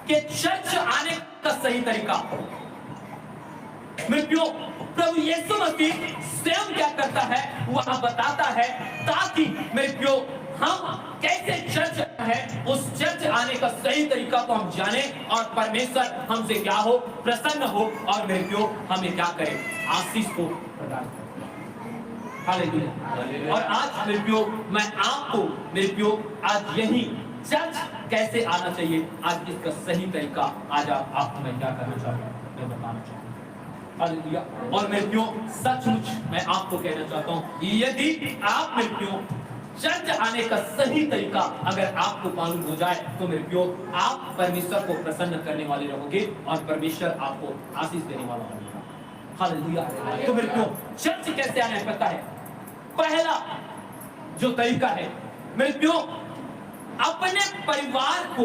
कि चर्च आने का सही तरीका। मेरे प्रियो, प्रभु यीशु मसीह स्वयं क्या करता है वह बताता है, ताकि मेरे प्रियो हम कैसे चर्च है उस चर्च आने का सही तरीका को हम जाने और परमेश्वर हमसे क्या हो, प्रसन्न हो और मेरे प्रियो हमें क्या करे, आशीष को प्रदान करे। हालेलुया। और आज मेरे प्रियो मैं आपको मेरे प्रियो आज यही चर्च कैसे आना चाहिए, आज इसका सही तरीका आज आपको मैं क्या करना चाहता हूँ, मैं बताना चाहता हूँ। हालेलुया। और मेरे प्रियो सचमुच मैं आपको कहना चाहता हूँ, यदि आप मेरे प्रियो चर्च आने का सही तरीका अगर आपको मालूम हो जाए तो मेरे प्रियो आप परमेश्वर को प्रसन्न करने वाले रहोगे और परमेश्वर आपको आशीष देने वाला होगा। हालेलुया। तो मेरे प्रियो चर्च कैसे आना है पता है? पहला जो तरीका है मेरे प्रियो, अपने परिवार को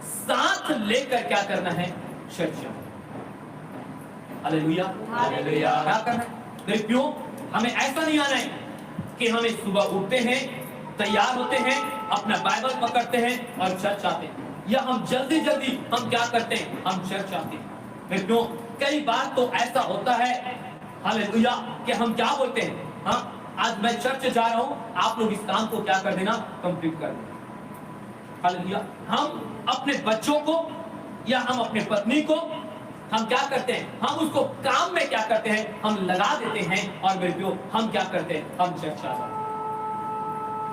साथ लेकर क्या करना है, चर्च। हालेलुया। हालेलुया। क्या करना है मेरे प्रियो? हमें ऐसा नहीं आना है कि हमें सुबह उठते हैं, तैयार होते हैं, अपना बाइबल पकड़ते हैं और चर्च आते हैं, या हम जल्दी जल्दी हम क्या करते हैं, हम चर्च आते हैं। मेरे प्रियो कई बार तो ऐसा होता है हालेलुया कि हम क्या बोलते हैं, हाँ आज मैं चर्च जा रहा हूं, आप लोग इस काम को क्या कर देना, कंप्लीट कर देना। हालेलुया। हम अपने बच्चों को या हम अपने पत्नी को हम क्या करते हैं, हम उसको काम में क्या करते हैं, हम लगा देते हैं और मेरे प्रियो हम क्या करते हैं, हम चर्च आ जाते हैं।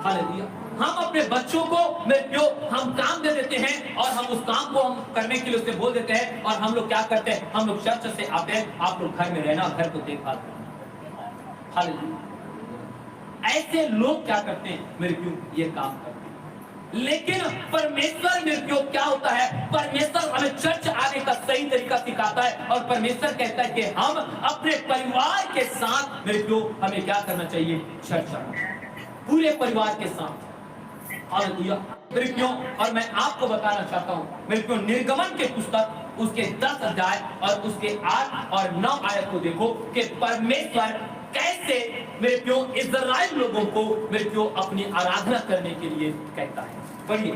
हालेलुया। हम अपने बच्चों को मेरे प्रियो हम काम दे देते हैं और हम उस काम को हम करने के लिए उससे बोल देते हैं और हम लोग क्या करते हैं, हम लोग चर्च से आते हैं, आप लोग घर में रहना, घर को देखभाल करना। हालेलुया। ऐसे लोग क्या करते हैं मेरे प्रियो, ये काम करते हैं। लेकिन परमेश्वर मेरे प्रियो क्या होता है, परमेश्वर हमें चर्च आने का सही तरीका सिखाता है और परमेश्वर कहता है कि हम अपने परिवार के साथ मेरे प्रियो हमें क्या करना चाहिए, चर्च आना, पूरे परिवार के साथ। हालेलुया। मेरे प्रियो और मैं आपको बताना चाहता हूँ मेरे प्रियो, निर्गमन के पुस्तक उसके 10 अध्याय और उसके 8 और 9 आयत को देखो कि परमेश्वर कैसे मेरे प्रियो इस्राएल लोगों को मेरे प्रियो अपनी आराधना करने के लिए कहता है। पढ़िए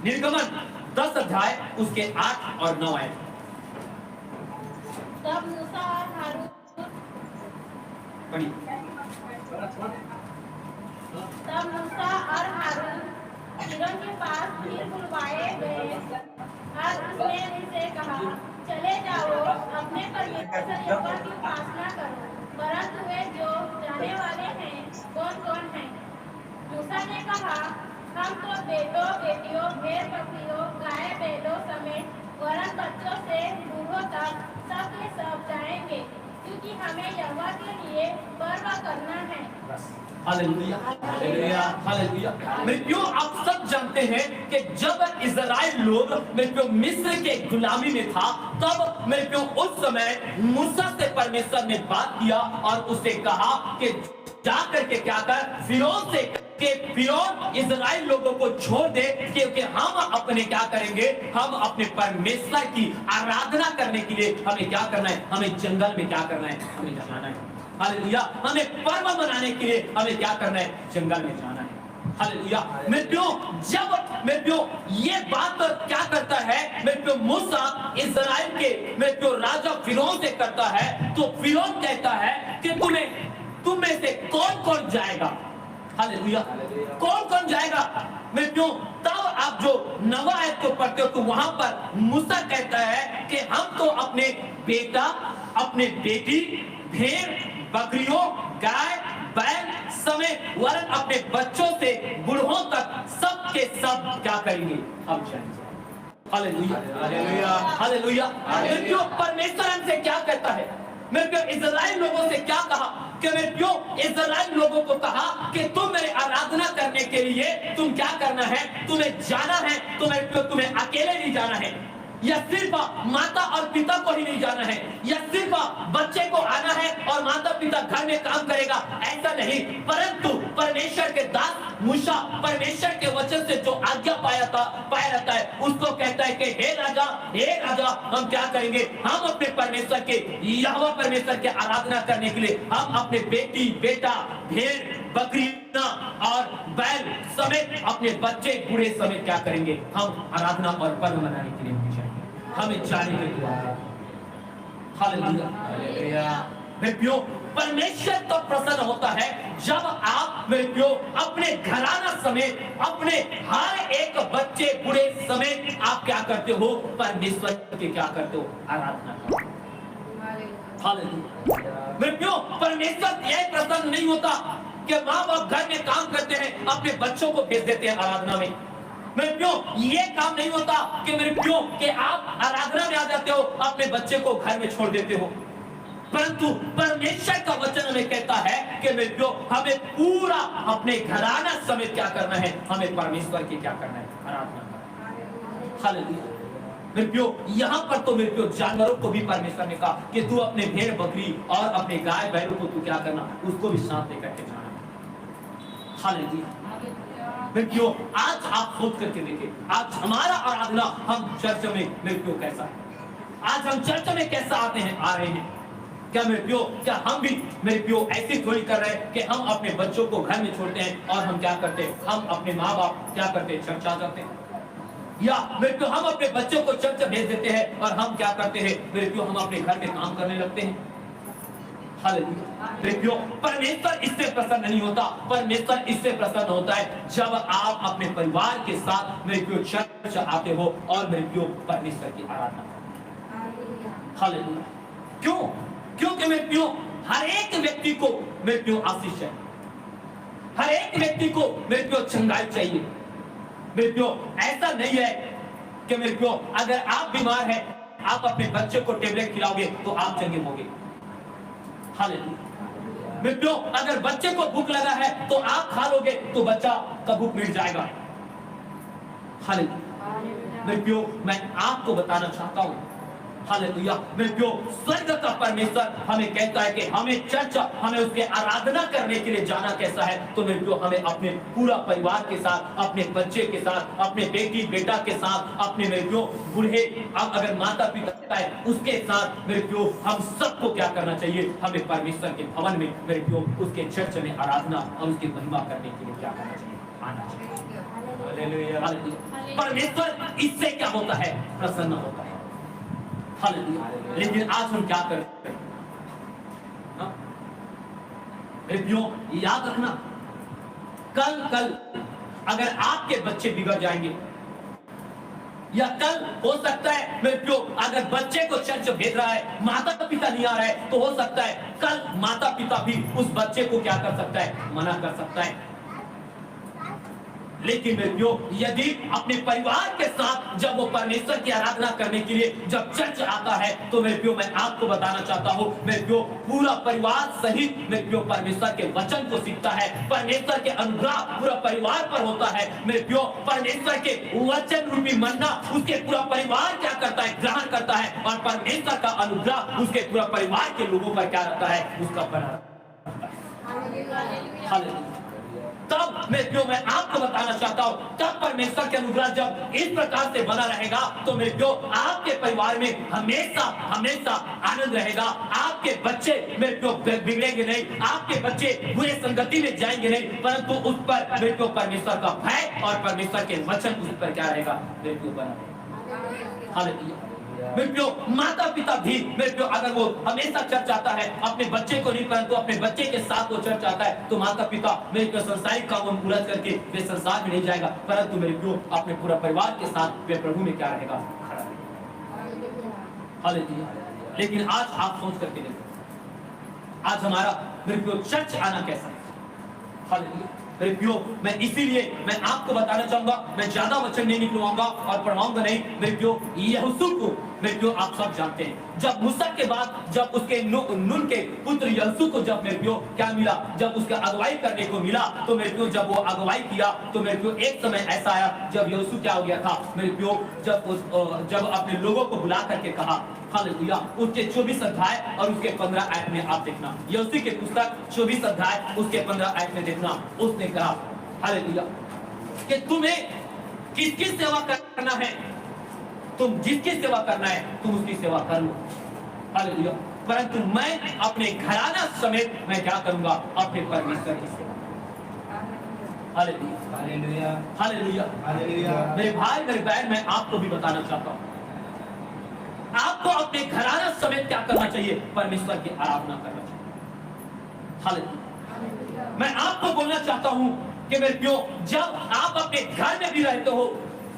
निर्गमन 10 अध्याय उसके 8 और 9 आयत। तब मूसा और हारून फिरौन के पास फिर बुलवाए गए और उसने उनसे कहा, चले जाओ अपने परमेश्वर यहोवा की उपासना करो, परंतु वे जो जाने वाले हैं कौन कौन हैं? मूसा ने कहा, हम तो बेटों बेटियों, भेड़ बकरियों, गाय बैलों समेत वरन बच्चों से बूढ़ों तक सब के सब जाएंगे, क्योंकि हमें यहोवा के लिए पर्व करना है। हालेलुया। हालेलुया। हालेलुया। मेरे प्रियो आप सब जानते हैं कि जब इस्राएल लोग मेरे प्रियो मिस्र के गुलामी में था, तब मेरे प्रियो उस समय मूसा से परमेश्वर ने बात किया और उससे कहा कि जा करके क्या कर, फिरौन से कि फिरौन इस्राएल लोगों को छोड़ दे, क्योंकि हम अपने क्या करेंगे, हम अपने परमेश्वर की आराधना करने के लिए हमें क्या करना है, हमें जंगल में क्या करना है, हमें जाना है। हालेलुया। हमें पर्व मनाने के लिए हमें क्या करना है, जंगल में जाना है। हालेलुया। मेरे प्रियो जब मेरे प्रियो ये बात क्या करता है, मेरे प्रियो मूसा इस्राएल के मेरे प्रियो राजा फिरौन से करता है, तो फिरौन कहता है कि तुम में से कौन कौन जाएगा। हालेलुया। कौन कौन जाएगा मेरे प्रियो? तब आप जो 9 आयत को पढ़ते हो तो वहां पर मूसा कहता है कि हम तो अपने बेटा, अपने बेटी, भेड़ बकरियों, गाय बैल समेत वरन अपने बच्चों से बूढ़ों तक सब के सब क्या करेंगे, हम जाएंगे। हालेलुया। हालेलुया। हालेलुया। क्यों परमेश्वर हमसे क्या कहता है, मेरे प्रियो इस्राएल लोगों से क्या कहा कि मेरे प्रियो इस्राएल लोगों को कहा कि तुम मेरे आराधना करने के लिए तुम क्या करना है, तुम्हें जाना है, तो मेरे प्रियो तुम्हें अकेले नहीं जाना है, या सिर्फ माता और पिता को ही नहीं जाना है, या सिर्फ बच्चे को आना है और माता पिता घर में काम करेगा, ऐसा नहीं। परंतु परमेश्वर के दास मूसा परमेश्वर के वचन से जो आज्ञा पाया रहता है, उसको कहता है कि हे राजा हम क्या करेंगे, हम अपने परमेश्वर के यहोवा परमेश्वर के आराधना करने के लिए हम अपने बेटी बेटा भेड़ बकरियां और बैल समेत अपने बच्चे बूढ़े समेत क्या करेंगे, हम आराधना और पर्व मनाने के लिए जाएंगे, हमें जाने के लिए। हालेलुया। मेरे प्रियो, परमेश्वर तो प्रसन्न होता है जब आप मेरे प्रियो अपने घराना समेत अपने हर एक बच्चे बूढ़े समेत आप क्या करते हो, परमेश्वर के क्या करते हो, आराधना करते हो। हालेलुया। मेरे प्रियो, परमेश्वर यह प्रसन्न नहीं होता कि माँ बाप घर में काम करते हैं अपने बच्चों को भेज देते हैं आराधना में। मेरे प्रियो, ये काम नहीं होता कि मेरे प्रियो कि आप आराधना में आ जाते हो अपने बच्चे को घर में छोड़ देते हो, परंतु परमेश्वर का वचन हमें कहता है कि मेरे प्रियो हमें पूरा अपने घराना समेत क्या करना है, हमें परमेश्वर की क्या करना है, आराधना करना है। हालेलुया। मेरे प्रियो, यहाँ पर तो मेरे प्रियो जानवरों को भी परमेश्वर ने कहा कि तू अपने भेड़ बकरी और अपने गाय बैलों को तू क्या करना, उसको भी साथ लेकर के जाना। हालेलुया। मेरे प्रियो, आज आप सोच करके देखिए, आज हमारा आराधना हम चर्च में मेरे प्रियो कैसा है, आज हम चर्च में कैसा आते हैं, आ रहे हैं क्या मेरे प्रियो, क्या हम भी मेरे प्रियो ऐसी थोड़ी कर रहे हैं कि हम अपने बच्चों को घर में छोड़ते हैं और हम क्या करते हैं, हम अपने माँ बाप क्या करते हैं, चर्च आ जाते हैं, या मेरे प्रियो हम अपने बच्चों को चर्च भेज देते हैं और हम क्या करते हैं मेरे प्रियो, हम अपने घर में काम करने लगते हैं। हालेलुया। मेरे प्रियो, परमेश्वर इससे प्रसन्न नहीं होता, परमेश्वर इससे प्रसन्न होता है जब आप अपने परिवार के साथ मेरे प्रियो चर्च आते हो और मेरे प्रियो परमेश्वर की आराधना करते हो। हालेलुया। क्यों? क्योंकि मेरे प्रियो हर एक व्यक्ति को मेरे प्रियो आशीष है, हर एक व्यक्ति को मेरे प्रियो चंगाई चाहिए। मेरे प्रियो ऐसा नहीं है कि मेरे प्रियो अगर आप बीमार हैं आप अपने बच्चे को टेबलेट खिलाओगे तो आप चंगे होंगे। हालेलुया। मेरे प्रियो अगर बच्चे को भूख लगा है तो आप खा लोगे तो बच्चा का भूख मिट जाएगा। हालेलुया। मेरे प्रियो मैं आपको बताना चाहता हूं, हालेलुया, मेरे प्रियो स्वर्ग का परमेश्वर हमें कहता है कि हमें चर्च, हमें उसके आराधना करने के लिए जाना कैसा है, तो मेरे प्रियो हमें अपने पूरा परिवार के साथ, अपने बच्चे के साथ, अपने बेटी बेटा के साथ, अपने मेरे प्रियो बूढ़े अगर माता पिता है उसके साथ मेरे प्रियो हम सबको क्या करना चाहिए, हमें परमेश्वर के भवन में मेरे प्रियो उसके चर्च में आराधना और उसकी महिमा करने के लिए क्या करना चाहिए, आना चाहिए। हालेलुया। परमेश्वर इससे क्या होता है, प्रसन्न होता है। हालेलुया। लेकिन आज हम क्या करते हैं, मेरे प्रियो याद रखना, कल अगर आपके बच्चे बिगड़ जाएंगे, या कल हो सकता है मेरे प्रियो अगर बच्चे को चर्च भेज रहा है, माता पिता नहीं आ रहा है, तो हो सकता है कल माता पिता भी उस बच्चे को क्या कर सकता है, मना कर सकता है। लेकिन मेरे प्रियो यदि अपने परिवार के साथ जब वो परमेश्वर की आराधना करने के लिए जब चर्च आता है, तो मेरे प्रियो मैं आपको बताना चाहता हूँ, मेरे प्रियो पूरा परिवार सहित मेरे प्रियो परमेश्वर के वचन को सीखता है, परमेश्वर के अनुग्रह पूरा परिवार पर होता है। मेरे प्रियो परमेश्वर के वचन रूपी मन्ना उसके पूरा परिवार क्या करता है, ग्रहण करता है, और परमेश्वर का अनुग्रह उसके पूरा परिवार के लोगों पर क्या रहता है, उसका बना रहता है। तब मैं आपको बताना चाहता हूं, तब परमेश्वर के अनुग्रह जब इस प्रकार से बना रहेगा तो मेरे प्रियो आपके परिवार में हमेशा हमेशा आनंद रहेगा। आपके बच्चे मेरे प्रियो बिगड़ेंगे नहीं, आपके बच्चे बुरे संगति में जाएंगे नहीं, परंतु उस पर मेरे प्रियो परमेश्वर का भय और परमेश्वर के वचन उस पर क्या रहेगा, मेरे प्रियो बना रहेगा। हालेलुया। मेरे प्रियो माता पिता भी मेरे प्रियो अगर वो हमेशा चर्च आता है, अपने बच्चे को नहीं परंतु अपने बच्चे के साथ वो चर्च आता है, तो माता पिता मेरे प्रियो संसारिक काम पूरा करके वे संसार में नहीं जाएगा, परंतु मेरे प्रियो अपने पूरा परिवार के साथ वे प्रभु में क्या रहेगा, खड़ा रहेगा। हालेलुया। लेकिन आज आप सोच करके देखो, आज हमारा मेरे प्रियो चर्च आना कैसा है। हालेलुया। मेरे प्रियो मैं इसीलिए मैं आपको बताना चाहूंगा, मैं ज्यादा वचन नहीं निकलवाऊंगा और पढ़ाऊंगा नहीं। मेरे प्रियो यहोशू को मेरे प्रियो आप सब जानते हैं, जब मूसा के बाद जब उसके नून के पुत्र यहोशू को जब मेरे प्रियो क्या मिला, जब उसका अगुवाई करने को मिला, तो मेरे प्रियो जब वो अगुवाई किया तो मेरे प्रियो एक समय ऐसा आया जब यहोशू क्या हो गया था मेरे प्रियो, जब अपने लोगों को बुला करके कहा, हालेलुया, उसके 24 अध्याय और उसके 15 आयत में आप देखना, यहोशू की पुस्तक 24 अध्याय उसके 15 आयत में देखना, उसने कहा हालेलुया कि तुम्हें किसकी सेवा करना है, तुम जिसकी सेवा करना है तुम उसकी सेवा कर लो, हालेलुया। परंतु मैं अपने घराना समेत मैं क्या करूंगा, अपने परमेश्वर की सेवा। Hallelujah, hallelujah, hallelujah, hallelujah. मेरे भाई मेरे बहन, मैं आपको भी बताना चाहता हूं, आपको अपने घराना समेत क्या करना चाहिए, परमेश्वर की आराधना करना चाहिए। हालेलुया। मैं आपको बोलना चाहता हूं कि मेरे प्रियो, जब आप अपने घर में भी रहते हो,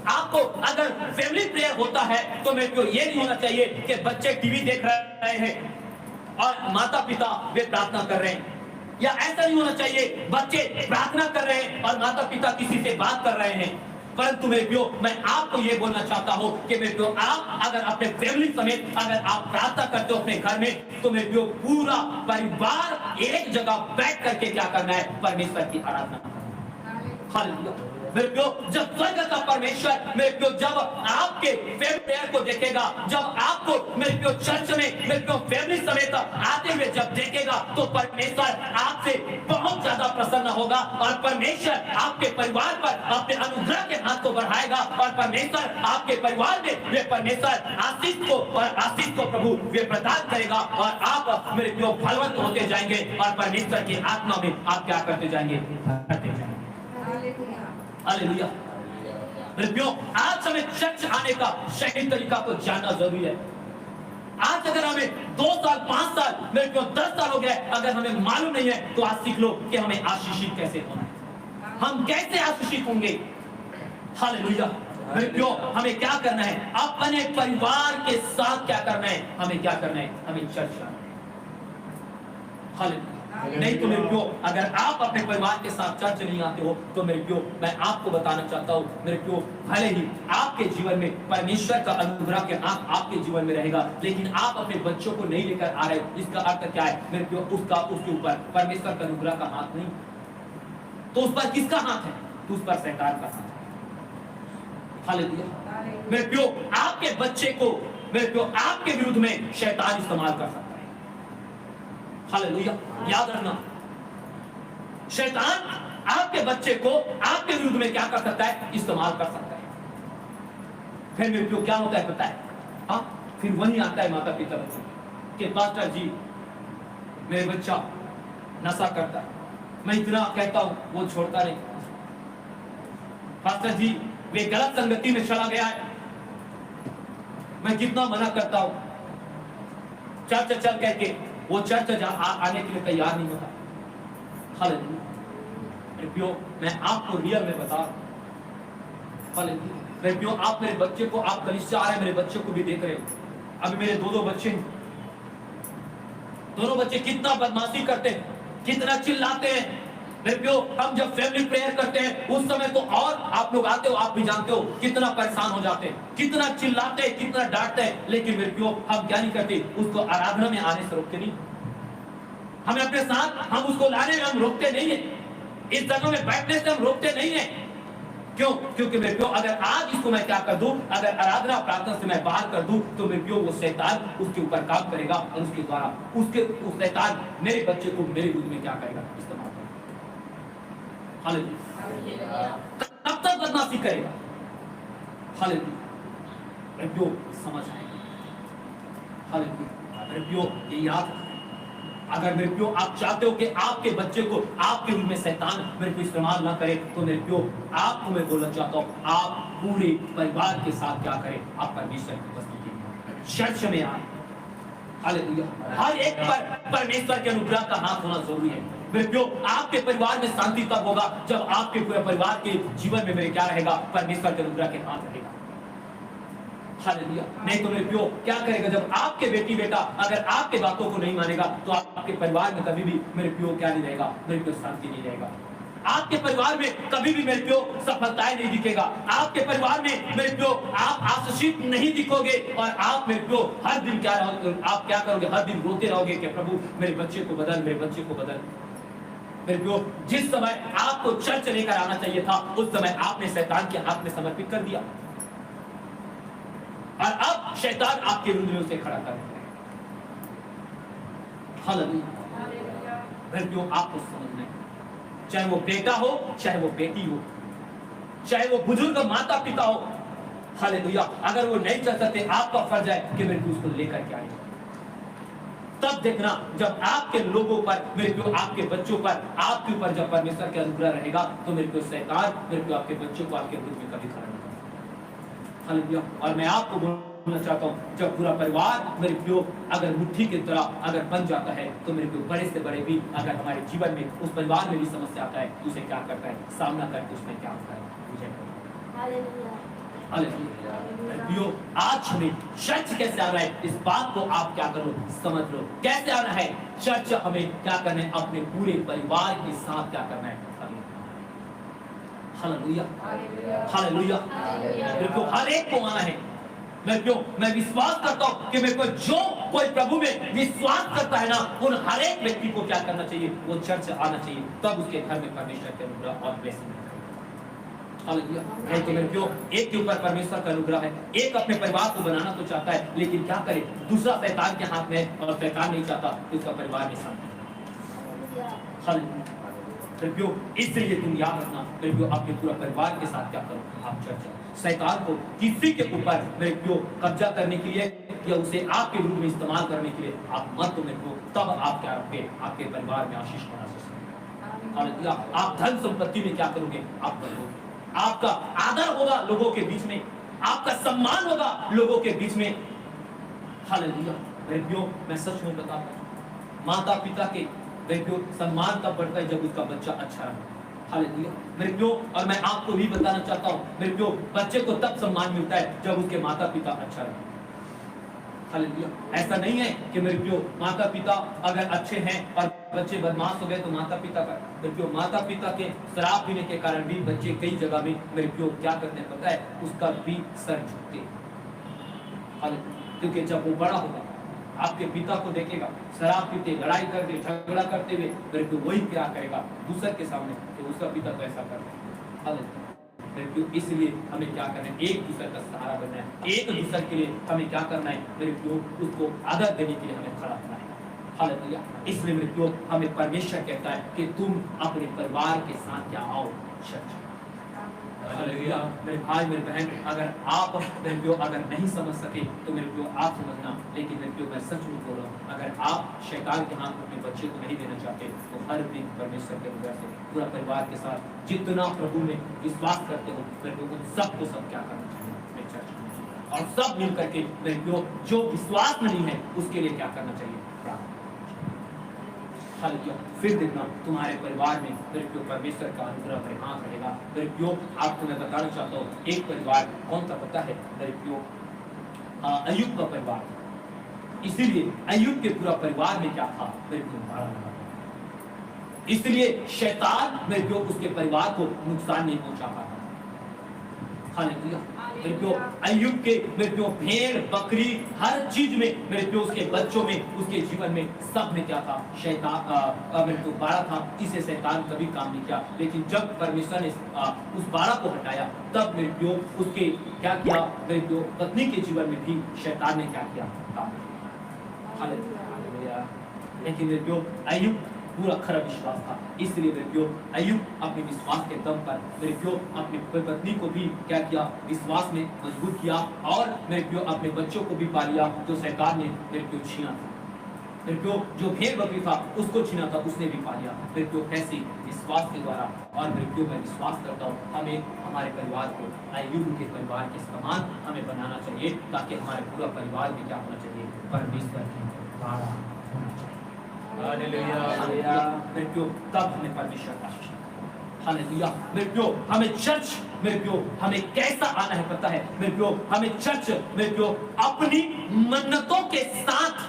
आपको अगर फैमिली प्रेयर होता है तो मेरे को ये नहीं होना चाहिए कि बच्चे टीवी देख रहे हैं और माता पिता वे प्रार्थना कर रहे हैं, या ऐसा नहीं होना चाहिए बच्चे प्रार्थना कर रहे हैं और माता पिता किसी से बात कर रहे हैं। परंतु मेरे प्रियो, मैं आपको ये बोलना चाहता हूं कि मेरे प्रियो, आप अगर अपने फैमिली समेत अगर आप प्रार्थना करते हो अपने घर में, तो मेरे प्रियो पूरा परिवार एक जगह बैठ करके क्या करना है, परमेश्वर की आराधना करना। हालेलुया। मेरे प्रियो, जब स्वर्ग का परमेश्वर मेरे प्रियो जब आपके फैमिली प्रेयर को देखेगा, जब आपको मेरे प्रियो चर्च में मेरे प्रियो फैमिली समेत आते हुए जब देखेगा, तो परमेश्वर आपसे बहुत ज्यादा प्रसन्न होगा और परमेश्वर आपके परिवार पर अपने अनुग्रह के हाथ को बढ़ाएगा और परमेश्वर आपके परिवार में वे परमेश्वर आशीष को प्रभु वे प्रदान करेगा और आप मेरे प्रियो फलवंत होते जाएंगे और परमेश्वर की आत्मा में आप क्या करते जाएंगे, हालेलुया। मेरे प्रियो, आज हमें चर्च आने का सही तरीका को जानना जरूरी है। आज अगर हमें 2 साल 5 साल मेरे प्रियो 10 साल हो गए, अगर हमें मालूम नहीं है तो आज सीख लो कि हमें आशीषित कैसे होना है, हम कैसे आशीषित होंगे। हालेलुया। मेरे प्रियो, हमें क्या करना है, अपने परिवार के साथ क्या करना है, हमें क्या करना है, हमें चर्च आना है। हालेलुया। नहीं तो मेरे प्रियो, अगर आप अपने परिवार के साथ चर्च नहीं आते हो तो मेरे प्रियो, मैं आपको बताना चाहता हूँ मेरे प्रियो, भले ही आपके जीवन में परमेश्वर का अनुग्रह के हाथ आपके जीवन में रहेगा, लेकिन आप अपने बच्चों को नहीं लेकर आ रहे, इसका अर्थ क्या है मेरे प्रियो, उसके ऊपर परमेश्वर का अनुग्रह का हाथ नहीं, तो उस पर किसका हाथ है, तो उस पर शैतान का हाथ है। हालेलुया। मेरे प्रियो, आपके बच्चे को मेरे प्रियो आपके विरुद्ध में शैतान इस्तेमाल कर सकता है। हालेलुया। याद रखना, शैतान आपके बच्चे को आपके विरुद्ध में क्या कर सकता है, इस्तेमाल कर सकता है। फिर मेरे को क्या होता है पता है, हाँ, फिर वही आता है माता पिता कि पास्टर जी मेरे बच्चा नशा करता है, मैं इतना कहता हूं वो छोड़ता नहीं, पास्टर जी वे गलत संगति में चला गया है, मैं कितना मना करता हूं, चर्च चल कहके वो चर्च आने के लिए तैयार नहीं होता। हालेलुया। मैं आपको रियल में बता रहा हूं, आप मेरे बच्चे को, आप कलीसिया आ रहे हैं, मेरे बच्चे को भी देख रहे हो, अभी मेरे दो बच्चे हैं, दोनों बच्चे कितना बदमाशी करते हैं, कितना चिल्लाते हैं। मेरे प्यो, हम जब फैमिली प्रेयर करते हैं उस समय तो और आप लोग आते हो, आप भी जानते हो कितना परेशान हो जाते हैं, कितना चिल्लाते हैं, कितना डांटते हैं, लेकिन मेरे प्यो हम क्या नहीं करते, उसको आराधना में आने से रोकते नहीं, हमें अपने साथ हम उसको लाने में हम रोकते नहीं है, इस जगह में बैठने से हम रोकते नहीं है। क्यों? क्योंकि मेरे प्यो अगर आज इसको मैं क्या कर दूं, अगर आराधना प्रार्थना से मैं बाहर कर दूं तो मेरे प्यो वो शैतान उसके ऊपर काम करेगा और उसके द्वारा उस शैतान मेरे बच्चे को मेरे विरुद्ध में क्या करेगा, इस्तेमाल करेगा। हालेलुया। कब तक बदमाशी करेगा? हालेलुया। मेरे प्यो समझ आएगा। हालेलुया। मेरे प्यो ये याद, अगर मेरे प्यो आप चाहते हो कि आपके बच्चे को आपके रूप में शैतान मेरे को इस्तेमाल ना करे, तो मेरे प्यो आपको मैं बोलना चाहता हूँ, आप पूरे परिवार के साथ क्या करें, आप परमेश्वर की उपस्थिति में चर्च में आए। हालेलुया। हर एक पर परमेश्वर के अनुग्रह का हाथ होना जरूरी है। मेरे प्यो आपके परिवार में शांति तब होगा जब आपके पूरे परिवार के जीवन में मेरे क्या रहेगा, परमेश्वर के अनुग्रह के हाथ रहेगा। हालेलुया। नहीं तो मेरे प्यो क्या करेगा, जब आपके बेटी बेटा अगर आपके बातों को नहीं मानेगा तो आपके परिवार में कभी भी मेरे प्यो क्या नहीं रहेगा, मेरे प्यो शांति नहीं रहेगा। आपके परिवार में कभी भी मेरे प्यो सफलताएं नहीं दिखेगा, आपके परिवार में मेरे प्यो आप आशीषित नहीं दिखोगे और आप मेरे प्यो हर दिन क्या रहोगे, आप क्या करोगे, हर दिन रोते रहोगे कि प्रभु मेरे बच्चे को बदल, मेरे बच्चे को बदल। मेरे प्यो जिस समय आपको चर्च लेकर आना चाहिए था उस समय आपने शैतान के हाथ में समर्पित कर दिया और अब शैतान आपके विरुद्ध में उसे खड़ा कर रहा है। हालेलुया। मेरे प्यो आपको समझना है, चाहे वो बेटा हो, चाहे वो बेटी हो, चाहे वो बुजुर्ग माता पिता हो, हालेलुया। अगर वो नहीं चल सकते, आपका फर्ज है कि मेरे को उसको लेकर के आए। तब देखना जब आपके लोगों पर, मेरे को आपके बच्चों पर, आपके ऊपर जब परमेश्वर का अनुग्रह रहेगा, तो मेरे को शैतान मेरे को आपके बच्चों को आपके विरुद्ध में कभी खड़ा नहीं कर सकता। हालेलुया। और मैं आपको बोलना चाहता हूँ, जब पूरा परिवार मेरे को अगर मुट्ठी की तरह अगर बन जाता है, तो मेरे को बड़े से बड़े भी अगर हमारे जीवन में उस परिवार में भी समस्या आता है, तो उसे क्या करता है, सामना करके उसमें क्या होता है, विजय करता है। हालेलुया। आज हमें चर्च कैसे आना है, इस बात को आप क्या करो, समझ लो। कैसे आना है चर्च, हमें क्या करना है, अपने पूरे परिवार के साथ क्या करना है। Hallelujah, hallelujah. मेरे को हर एक को आना है। मैं विश्वास करता हूँ कि मेरे को जो कोई प्रभु में विश्वास करता है ना, उन हर एक व्यक्ति को क्या करना चाहिए, वो चर्च आना चाहिए। तब उसके घर में परमेश्वर का अनुग्रह और ब्लेसिंग। हालेलुया। नहीं तो मेरे क्यों एक के ऊपर परमेश्वर का अनुग्रह है, एक अपने परिवार को बनाना तो चाहता है, लेकिन क्या करे, दूसरा शैतान के हाथ में, और शैतान नहीं चाहता कि उसका परिवार में शांति। हालेलुया। क्यों, इसलिए तुम याद रखना, मेरे क्यों अपने पूरा परिवार के साथ क्या करो, आप चर्चा। शैतान को किसी के ऊपर मेरे क्यों कब्जा करने के लिए या उसे आपके विरुद्ध में इस्तेमाल करने के लिए आप मत तो मेरे को, तब आप क्या रखोगे, आपके परिवार में आशीष बना सकते। हालेलुया। आप धन संपत्ति में क्या करोगे, आप करोगे, आपका आदर होगा लोगों के बीच में, आपका सम्मान होगा लोगों के बीच में। हालेलुया। बेटियों, मैं सच में बताता हूं, माता पिता के बेटियों सम्मान तब बढ़ता है जब उसका बच्चा अच्छा रहे। हालेलुया। मेरे प्यो, और मैं आपको भी बताना चाहता हूं, मेरे प्यो, बच्चे को तब सम्मान मिलता है जब उसके माता पिता अच्छा रहे। हालेलुया। ऐसा नहीं है कि मेरे प्यो माता पिता अगर अच्छे हैं और बच्चे बदमाश हो गए तो माता पिता का, मेरे प्यो माता पिता के शराब पीने के कारण भी बच्चे कई जगह में मेरे प्यो क्या करते हैं पता है, उसका भी सर झुकते। हालेलुया। क्योंकि जब वो बड़ा होगा आपके पिता को देखेगा शराब पीते, लड़ाई करते, झगड़ा करते हुए, मेरे प्यो वही क्या करेगा दूसरे के सामने कि उसका पिता तो ऐसा करता है। हालेलुया। इसलिए हमें क्या करना है, एक दूसरे का सहारा बनना है, एक दूसरे के लिए हमें क्या करना है, मेरे प्यो उसको आदर देने के लिए हमें खड़ा होना है। हालेलुया। इसलिए मेरे प्यो हमें परमेश्वर कहता है कि तुम अपने परिवार के साथ क्या आओ चर्च। हालेलुया। मेरे भाई मेरे बहन, अगर आप मेरे प्यो अगर नहीं समझ सके तो मेरे प्यो आप समझना, लेकिन मेरे प्यो मैं सच में बोल रहा हूँ, अगर आप शैतान के हाथ अपने बच्चे को नहीं देना चाहते तो हर दिन परमेश्वर के अनुग्रह से पूरा परिवार के साथ जितना प्रभु में विश्वास करते हो, मेरे प्यो उन सबको सब क्या करना चाहिए चर्च में, और सब मिल करके मेरे प्यो जो विश्वास नहीं है उसके लिए क्या करना चाहिए, प्रार्थना। हालेलुया। फिर देखना तुम्हारे परिवार में मेरे प्यो परमेश्वर का अनुग्रह मेरे हाथ रहेगा। मेरे प्यो आपको मैं बताना चाहता हूँ, एक परिवार कौन सा पता है, मेरे प्यो अय्यूब का परिवार। इसीलिए अय्यूब के पूरा परिवार में क्या था, मेरे प्यो मारा लगा। इसलिए शैतान मेरे प्यो उसके परिवार को नुकसान नहीं पहुंचा पाता। हालेलुया। मेरे प्यो अय्यूब के मेरे प्यो भेड़ बकरी हर चीज में, मेरे प्यो उसके बच्चों में, उसके जीवन में सब में क्या था, शैतान मेरे प्यो बाड़ा था, इसे शैतान कभी काम नहीं किया। लेकिन जब परमेश्वर ने उस बाड़ा को हटाया, तब मेरे प्यो उसके क्या किया, मेरे प्यो पत्नी के जीवन में भी शैतान ने क्या किया, हालेलुया। लेकिन मेरे प्यो अय्यूब पूरा खरा विश्वास था, इसलिए मेरे प्यो अय्यूब अपने विश्वास के दम पर मेरे प्यो अपनी पत्नी को भी क्या किया, विश्वास में मजबूत किया, और मेरे प्यो अपने बच्चों को भी पा लिया जो शैतान ने मेरे प्यो छीना था। मेरे प्यो जो भेड़ बकरी था उसको छीना था, उसने भी पा लिया। मेरे प्यो कैसे, विश्वास के द्वारा। और मेरे प्यो मैं विश्वास करता हूँ हमें हमारे परिवार को अय्यूब के परिवार के समान हमें बनाना चाहिए, ताकि हमारे पूरा परिवार में क्या होना चाहिए, परमेश्वर की बाड़ा होना चाहिए। हालेलुया। मेरे प्यो तब हमें परमेश्वर का हालेलुया। मेरे प्यो हमें चर्च, मेरे प्यो हमें कैसा आना है पता है, मेरे प्यो हमें चर्च, मेरे प्यो अपनी मन्नतों के साथ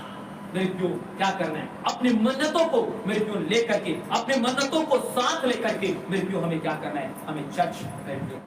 मेरे प्यो क्या करना है, अपनी मन्नतों को मेरे प्यो लेकर के, अपने मन्नतों को साथ लेकर के मेरे प्यो हमें क्या करना है, हमें चर्च मेरे प्यो